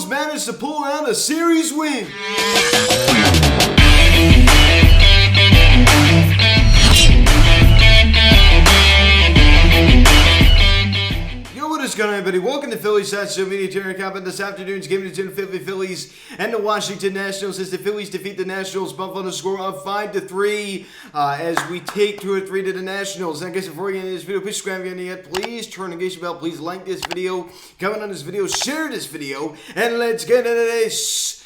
Nationals managed to pull out a series win. What is going on, everybody? Welcome to Phillies Social Media Turner Comment. This afternoon's game between the Philadelphia Phillies and the Washington Nationals as the Phillies defeat the Nationals, bump on the score of 5-3 as we take 2-3 to the Nationals. And I guess before we get into this video, please subscribe if you haven't yet. Please turn the notification bell. Please like this video, comment on this video, share this video, and let's get into this.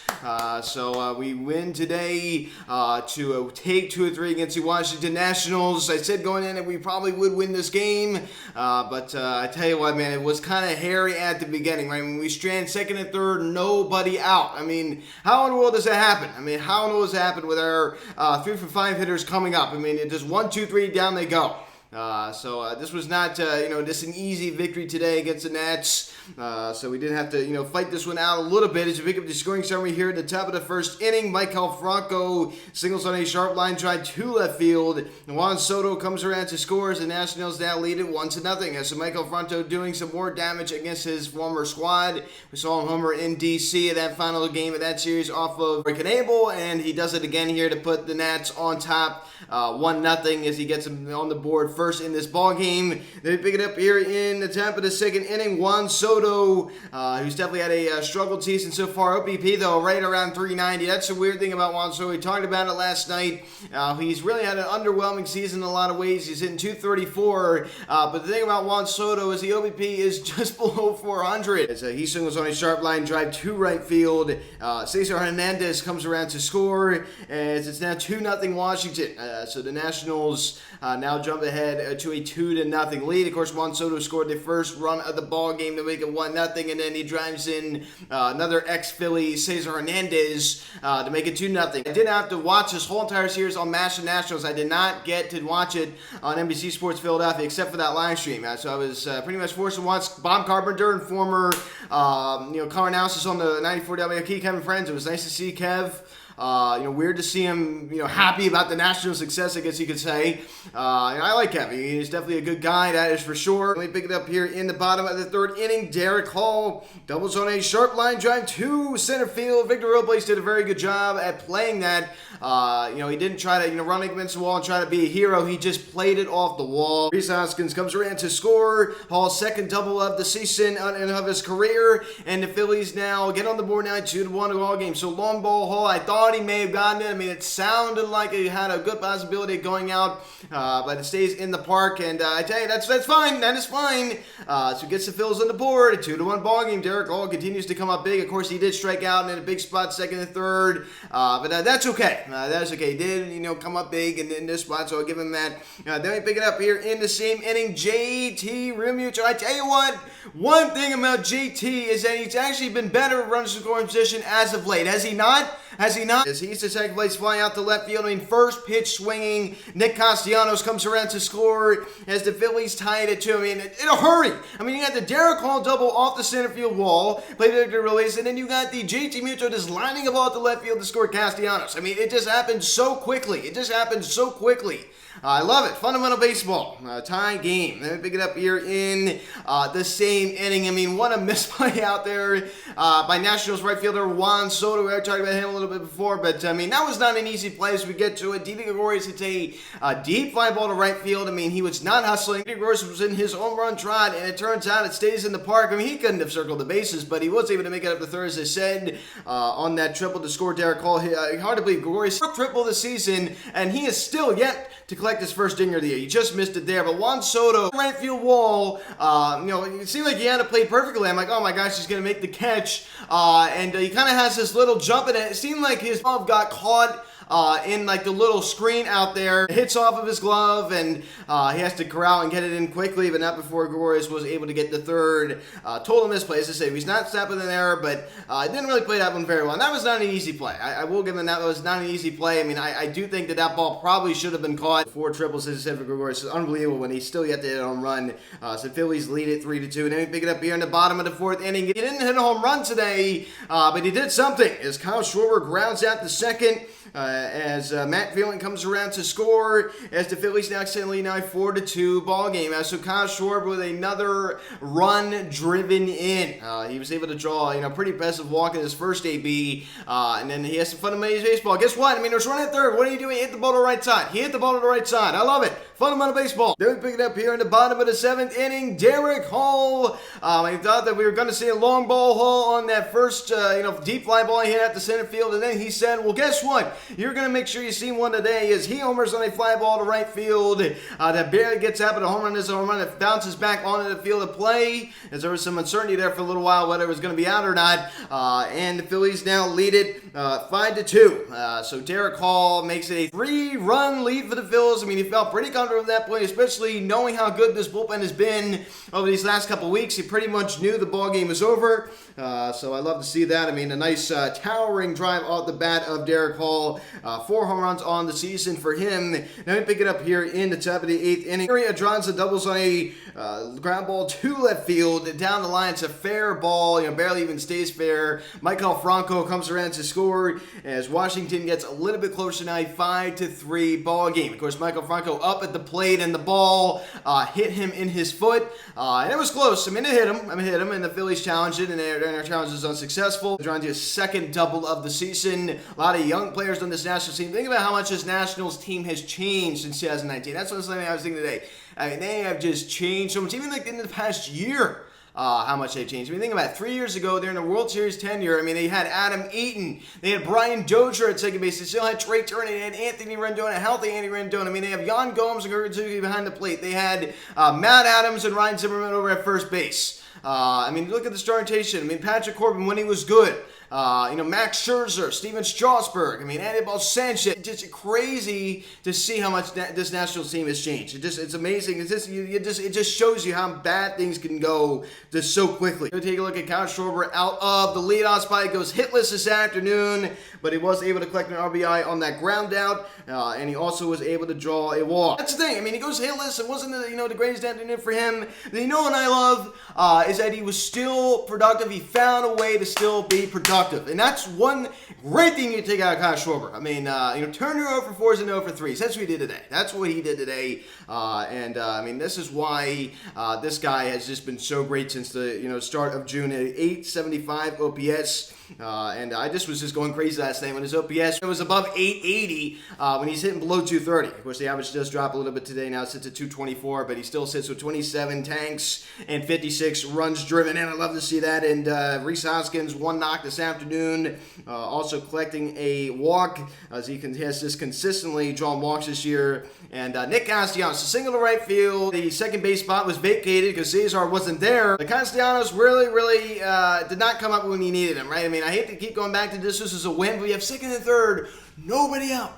So we win today to take 2-3 against the Washington Nationals. I said going in that we probably would win this game, but I tell you what, man, it was kind of hairy at the beginning, right? When we strand second and third, nobody out. I mean, how in the world does that happen? I mean, how in the world does that happen with our 3 for 5 hitters coming up? I mean, it just 1, 2, 3, down they go. So this was not, just an easy victory today against the Nats. So we did have to, fight this one out a little bit. As you pick up the scoring summary here at the top of the first inning, Michael Franco singles on a sharp line drive to left field. Juan Soto comes around to score as the Nationals now lead it 1-0. So Michael Franco doing some more damage against his former squad. We saw him homer in D.C. at that final game of that series off of Abel, and he does it again here to put the Nats on top 1-0 as he gets them on the board first in this ball game. They pick it up here in the top of the second inning. Juan Soto, who's definitely had a struggled season so far. OBP, though, right around 390. That's the weird thing about Juan Soto. We talked about it last night. He's really had an underwhelming season in a lot of ways. He's hitting 234. But the thing about Juan Soto is the OBP is just below 400. As he singles on a sharp line drive to right field. Cesar Hernandez comes around to score as it's now 2-0 Washington. So the Nationals now jump ahead to a 2-0 lead. Of course, Juan Soto scored the first run of the ball game to make it 1-0, and then he drives in another ex-Philly, Cesar Hernandez, to make it 2-0. I did have to watch this whole entire series on Master Nationals. I did not get to watch it on NBC Sports Philadelphia except for that live stream. So I was pretty much forced to watch Bob Carpenter and former color analysis on the 94 WK, Kevin Friends. It was nice to see Kev. Weird to see him, happy about the National success, I guess you could say. I like Kevin. He's definitely a good guy, that is for sure. Let me pick it up here in the bottom of the third inning. Derek Hall doubles on a sharp line drive to center field. Victor Robles did a very good job at playing that. He didn't try to, run against the wall and try to be a hero. He just played it off the wall. Rhys Hoskins comes around to score. Hall's second double of the season and of his career. And the Phillies now get on the board now, 2-1 ball game. So long ball, Hall, I thought he may have gotten it. I mean, it sounded like he had a good possibility of going out, but it stays in the park. And I tell you, that's fine. That is fine. So gets the Phillies on the board. A 2-1 ball game. Derek Hall continues to come up big. Of course, he did strike out in a big spot, second and third. But that's okay. That's okay. He did, come up big in this spot, so I'll give him that. Then we pick it up here in the same inning. JT Realmuto. I tell you what, one thing about JT is that he's actually been better at runners in scoring position as of late. Has he not? As he's the second place flying out to left field. I mean, first pitch swinging. Nick Castellanos comes around to score as the Phillies tie it at 2. I mean, in a hurry. I mean, you got the Derek Hall double off the center field wall, played Victor Robles, and then you got the JT Realmuto just lining a ball at the left field to score Castellanos. I mean, it just happened so quickly. I love it. Fundamental baseball. Tie game. Let me pick it up here in the same inning. I mean, what a misplay out there by Nationals right fielder Juan Soto. We already talked about him a little bit before, but I mean, that was not an easy play as we get to it. Didi Gregorius hits a deep fly ball to right field. I mean, he was not hustling. Didi Gregorius was in his home run trot, and it turns out it stays in the park. I mean, he couldn't have circled the bases, but he was able to make it up to third, as I said, on that triple to score Derek Hall. Hard to believe Gregorius triple this season, and he is still yet to collect his first dinger of the year. He just missed it there. But Juan Soto, right field wall, it seemed like he had to play perfectly. I'm like, oh my gosh, he's going to make the catch. And he kind of has this little jump in it. It seemed like his glove got caught in like the little screen out there. It hits off of his glove, and he has to corral and get it in quickly, but not before Gregorius was able to get the third. Total misplay. As I say, he's not stepping in there, but didn't really play that one very well. And that was not an easy play. I will give him that. Was not an easy play. I mean, I do think that ball probably should have been caught. 4 triples, as I said, for Gregorius. It's unbelievable when he's still yet to hit a home run. So Phillies lead it 3-2. And then we pick it up here in the bottom of the fourth inning. He didn't hit a home run today, but he did something. As Kyle Schwarber grounds out the second, as Matt Phelan comes around to score as the Phillies now extend now 4-2 ball game. So Kyle Schwarber with another run driven in. He was able to draw pretty impressive walk in his first AB, and then he has some fundamental baseball. Guess what? I mean, there's running at third. What are you doing? He hit the ball to the right side. He hit the ball to the right side. I love it. Fundamental baseball. Then we pick it up here in the bottom of the 7th inning. Derek Hall. I thought that we were going to see a long ball Hall on that first deep fly ball he hit at the center field, and then he said, well, guess what? You're going to make sure you see one today as he homers on a fly ball to right field that barely gets out, but a home run is a home run that bounces back onto the field of play, as there was some uncertainty there for a little while whether it was going to be out or not, and the Phillies now lead it 5-2. So Derek Hall makes a 3-run lead for the Phillies. I mean, he felt pretty comfortable at that point, especially knowing how good this bullpen has been over these last couple of weeks. He pretty much knew the ball game was over, so I love to see that. I mean, a nice towering drive off the bat of Derek Hall. 4 home runs on the season for him. Now we pick it up here in the top of the 8th inning. Adranza doubles on a ground ball to left field. Down the line, it's a fair ball. Barely even stays fair. Michael Franco comes around to score as Washington gets a little bit closer tonight. 5-3 ball game. Of course, Michael Franco up at the plate, and the ball hit him in his foot. And it was close. I mean, it hit him. And the Phillies challenged it, and their challenge was unsuccessful. Adranza's second double of the season. A lot of young players on this national team. Think about how much this Nationals team has changed since 2019. That's what I was thinking today. I mean, they have just changed so much. Even like in the past year, how much they've changed. I mean, think about it. 3 years ago, during the World Series tenure, I mean, they had Adam Eaton. They had Brian Dozier at second base. They still had Trey Turner. They had Anthony Rendon, a healthy Anthony Rendon. I mean, they have Jan Gomes and Gurgutsuki behind the plate. They had Matt Adams and Ryan Zimmerman over at first base. I mean, look at the starting rotation. I mean, Patrick Corbin when he was good. Max Scherzer, Steven Strasburg, I mean, Anibal Sanchez. It's just crazy to see how much this Nationals team has changed. It's amazing. It just shows you how bad things can go just so quickly. Take a look at Kyle Schwarber out of the leadoff spot. He goes hitless this afternoon, but he was able to collect an RBI on that ground out, and he also was able to draw a walk. That's the thing. I mean, he goes hitless. It wasn't the greatest afternoon for him. And what I love is that he was still productive. He found a way to still be productive. And that's one great thing you take out of Kyle Schwarber. I mean, turn your 0 for 4s and 0 for 3s. That's what he did today. That's what he did today. I mean, this is why this guy has just been so great since the start of June. 875 OPS. And I just was going crazy last night when his OPS was above 880 when he's hitting below 230. Of course, the average does drop a little bit today. Now it sits at 224, but he still sits with 27 tanks and 56 runs driven, and I love to see that. And Rhys Hoskins, 1 knock this afternoon, also collecting a walk as he has just consistently drawn walks this year. And Nick Castellanos, a single to right field. The second base spot was vacated because Cesar wasn't there. But Castellanos really did not come up when he needed him, right? I mean, I hate to keep going back to this. This is a win, but we have second and third, nobody out.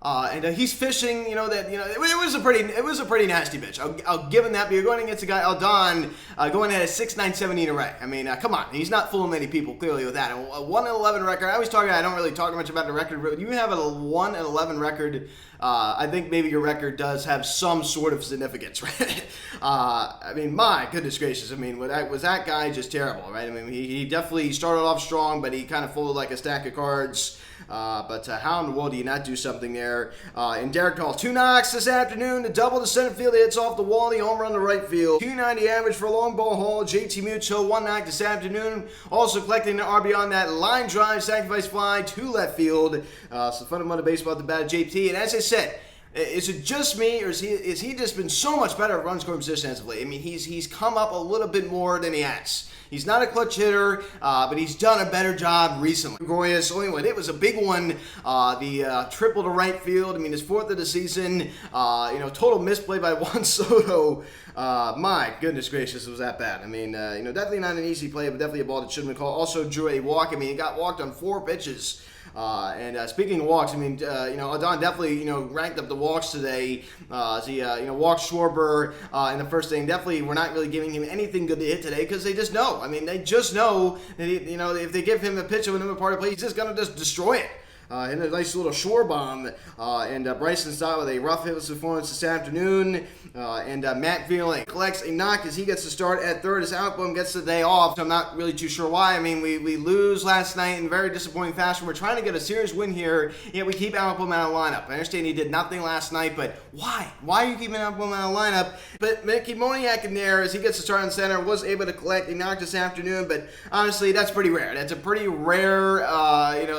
And he's fishing, it was a pretty nasty pitch. I'll give him that, but you're going against a guy, Aldon, going at a 6.970 ERA. I mean, come on. He's not fooling many people, clearly, with that. A 1-11 record. I don't really talk much about the record, but you have a 1-11 record. I think maybe your record does have some sort of significance, right? I mean, my goodness gracious. I mean, was that guy just terrible, right? I mean, he definitely started off strong, but he kind of folded like a stack of cards. But how in the world do you not do something there? And Derek Hall, 2 knocks this afternoon, the double to center field, hits off the wall, the home run to right field. 290 average for a long ball Hall. JT Muto, 1 knock this afternoon, also collecting an RBI on that line drive, sacrifice fly to left field. So fundamental baseball at the bat of JT. And as I said, is it just me, or is he just been so much better at run scoring position as of late? I mean, he's come up a little bit more than he has. He's not a clutch hitter, but he's done a better job recently. Gregorius, it was a big one. The triple to right field. I mean, his 4th of the season. Total misplay by Juan Soto. My goodness gracious, it was that bad. I mean, definitely not an easy play, but definitely a ball that shouldn't have been called. Also drew a walk. I mean, he got walked on 4 pitches. And speaking of walks, I mean, Adon definitely, ranked up the walks today. As he, walked Schwarber in the first inning. Definitely, we're not really giving him anything good to hit today because they just know. I mean, they just know that, if they give him a pitch of another part of play, he's just going to just destroy it. hit a nice little shore bomb. And Bryson Stott with a rough hitless performance this afternoon. And Matt Feeling collects a knock as he gets to start at third as Outboom gets the day off. So I'm not really too sure why. I mean, we lose last night in very disappointing fashion. We're trying to get a serious win here, yet we keep Outboom out of the lineup. I understand he did nothing last night, but why? Why are you keeping Outboom out of the lineup? But Mickey Moniak in there, as he gets to start in center, was able to collect a knock this afternoon, but honestly, that's pretty rare. That's a pretty rare,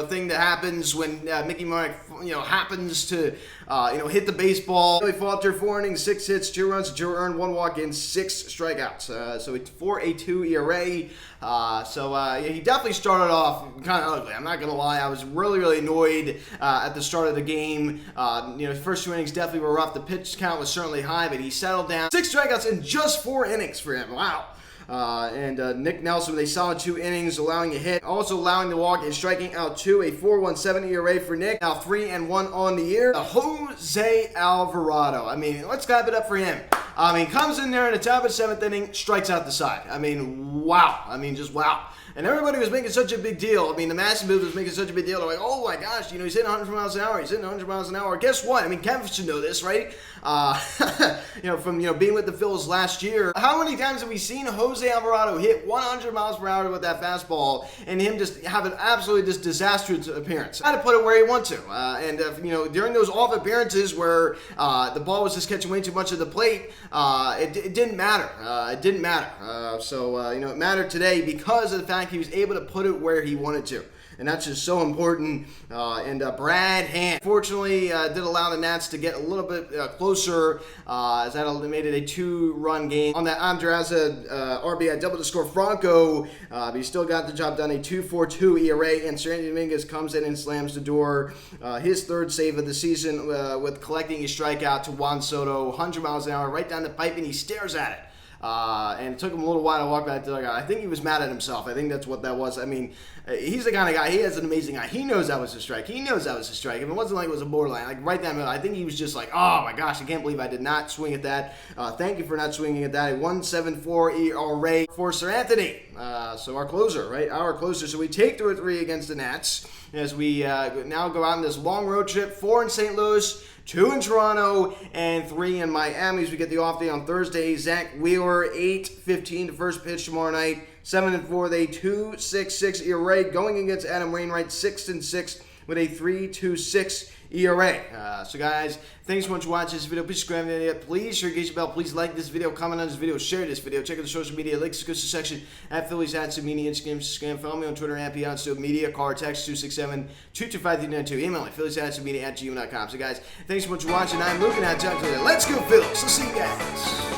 thing that happens when Mickey Moniak, happens to, hit the baseball. He faltered 4 innings, 6 hits, 2 runs, 2 earned, 1 walk in, 6 strikeouts. So it's 4.82 ERA. He definitely started off kind of ugly. I'm not gonna lie. I was really annoyed at the start of the game. His first 2 innings definitely were rough. The pitch count was certainly high, but he settled down. 6 strikeouts in just 4 innings for him. Wow. Nick Nelson with a solid 2 innings, allowing a hit, also allowing the walk and striking out 2, a 4.17 ERA for Nick. Now 3-1 on the year. Jose Alvarado. I mean, let's clap it up for him. I mean, comes in there in the top of the 7th inning, strikes out the side. I mean, wow. I mean, just wow. And everybody was making such a big deal. I mean, the massive was making such a big deal. They're like, oh my gosh, he's hitting 100 miles an hour. He's hitting 100 miles an hour. Guess what? I mean, Kevin should know this, right? From being with the Phillies last year. How many times have we seen Jose Alvarado hit 100 miles per hour with that fastball and him just have an absolutely just disastrous appearance? How to put it where he wants to. During those off appearances where the ball was just catching way too much of the plate, it didn't matter. It didn't matter. It mattered today because of the fact he was able to put it where he wanted to. And that's just so important. Brad Hand, fortunately, did allow the Nats to get a little bit closer, as that made it a 2-run game. On that Andraza RBI double to score Franco, but he still got the job done, a 2.42 ERA, and Sandy Dominguez comes in and slams the door. His 3rd save of the season with collecting a strikeout to Juan Soto, 100 miles an hour, right down the pipe, and he stares at it. And it took him a little while to walk back to the guy. I think he was mad at himself. I think that's what that was. I mean, he's the kind of guy, he has an amazing eye. He knows that was a strike. He knows that was a strike. If it wasn't like it was a borderline, like right down the middle, I think he was just like, oh my gosh, I can't believe I did not swing at that. Thank you for not swinging at that. A 1.74 ERA for Sir Anthony. So our closer, right? Our closer. So we take 2-3 against the Nats as we now go out on this long road trip. 4 in St. Louis, 2 in Toronto, and 3 in Miami as we get the off day on Thursday. Zach Wheeler, 8:15 to first pitch tomorrow night. 7-4 with a 2.66 ERA. Going against Adam Wainwright, 6-6 with a 3.26 ERA. So guys, thanks so much for watching this video. Please subscribe to the video. Please share, engage the bell. Please like this video, comment on this video, share this video. Check out the social media links, description section at Phillies @ Media, Instagram. Follow me on Twitter at Media. Call or text 267-225-392. Email me phillies@media@gmail.com. So guys, thanks so much for watching. I'm Luke and I'll talk to you later. Let's go Phillies. Let's see you guys.